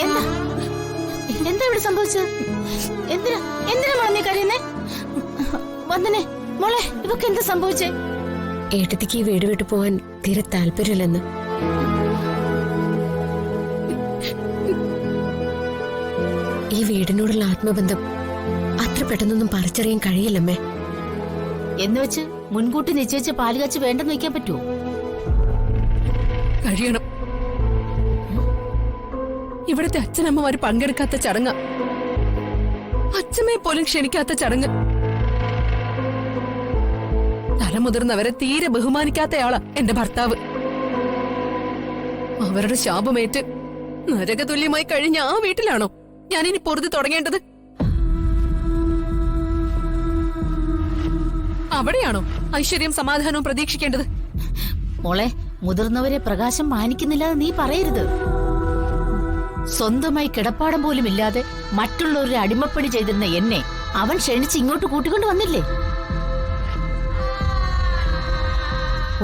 എന്താ എന്താ ഇവിടെ സംഭവിച്ചത്? എന്തിനാ മോളെ നീ കരയുന്നേ? വന്ദനെ മോളെ, ഇവക്ക് എന്താ സംഭവിച്ചേ? ഏട്ടത്തിക്ക് ഈ വീട് വിട്ടു പോവാൻ തീരെ താല്പര്യമില്ലെന്ന്. ഈ വീടിനോടുള്ള ആത്മബന്ധം അത്ര പെട്ടെന്നൊന്നും പറിച്ചറിയാൻ കഴിയില്ലമ്മേ. എന്നുവെച്ച് മുൻകൂട്ടി നിശ്ചയിച്ച് പാലുകാച്ച് വേണ്ടെന്ന് വയ്ക്കാൻ പറ്റുമോ? കഴിയണം. ഇവിടുത്തെ അച്ഛനമ്മമാര് പങ്കെടുക്കാത്ത ചടങ്ങ്, അച്ഛമ്മയെ പോലും ക്ഷണിക്കാത്ത ചടങ്ങ്, തലമുതിർന്നവരെ തീരെ ബഹുമാനിക്കാത്തയാളാ എന്റെ ഭർത്താവ്. അവരുടെ ശാപമേറ്റ് നരകതുല്യമായി കഴിഞ്ഞ ആ വീട്ടിലാണോ ഞാനിനി പൊറുതി തുടങ്ങേണ്ടത്? അവിടെയാണോ ഐശ്വര്യം സമാധാനവും പ്രതീക്ഷിക്കേണ്ടത്? മോളെ, മുതിർന്നവരെ പ്രകാശം മാനിക്കുന്നില്ലാതെ നീ പറയരുത്. സ്വന്തമായി കിടപ്പാടം പോലും ഇല്ലാതെ മറ്റുള്ളവരുടെ അടിമപ്പണി ചെയ്തിരുന്ന എന്നെ അവൻ ക്ഷണിച്ച് ഇങ്ങോട്ട് കൂട്ടിക്കൊണ്ട് വന്നില്ലേ?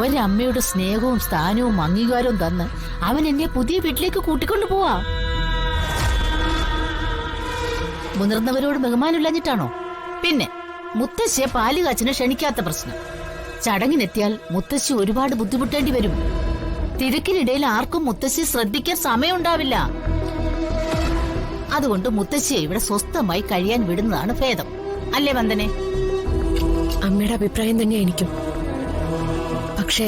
ഒരമ്മയുടെ സ്നേഹവും സ്ഥാനവും അംഗീകാരവും തന്ന് അവൻ എന്നെ പുതിയ വീട്ടിലേക്ക് കൂട്ടിക്കൊണ്ടു പോവാ. മുതിർന്നവരോട് ബഹുമാനമില്ലാഞ്ഞിട്ടാണോ? പിന്നെ മുത്തശ്ശിയെ പാലുകാച്ചിന് ക്ഷണിക്കാത്ത പ്രശ്നം. ചടങ്ങിനെത്തിയാൽ മുത്തശ്ശി ഒരുപാട് ബുദ്ധിമുട്ടേണ്ടി വരും. തിരക്കിനിടയിൽ ആർക്കും മുത്തശ്ശി ശ്രദ്ധിക്കാൻ സമയമുണ്ടാവില്ല. അതുകൊണ്ട് മുത്തശ്ശിയെ ഇവിടെ സ്വസ്ഥമായി കഴിയാൻ വിടുന്നതാണ് ഭേദം. അല്ലേ വന്ദനെ? അമ്മയുടെ അഭിപ്രായം തന്നെയാ എനിക്കും. പക്ഷേ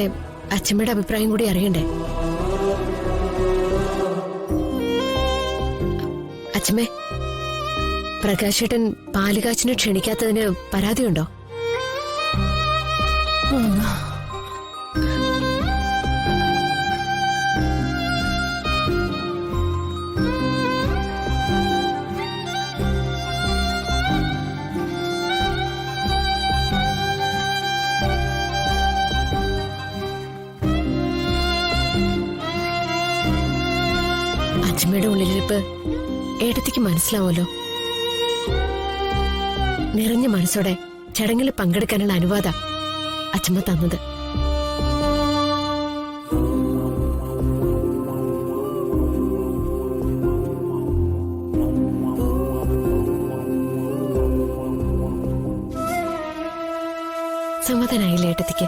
അച്ഛമ്മയുടെ അഭിപ്രായം കൂടി അറിയണ്ടേ? അച്ഛമ്മേ, പ്രകാശേട്ടൻ പാലുകാച്ചിന് ക്ഷണിക്കാത്തതിന് പരാതിയുണ്ടോ? അച്ഛമ്മയുടെ ഉള്ളിലിരിപ്പ് ഏട്ടത്തിക്ക് മനസ്സിലാവുമല്ലോ. നിറഞ്ഞ മനസ്സോടെ ചടങ്ങിൽ പങ്കെടുക്കാനുള്ള അനുവാദം അച്ഛമ്മ തന്നത്. സമാധാനായില്ലേ ഏട്ടത്തിക്ക്?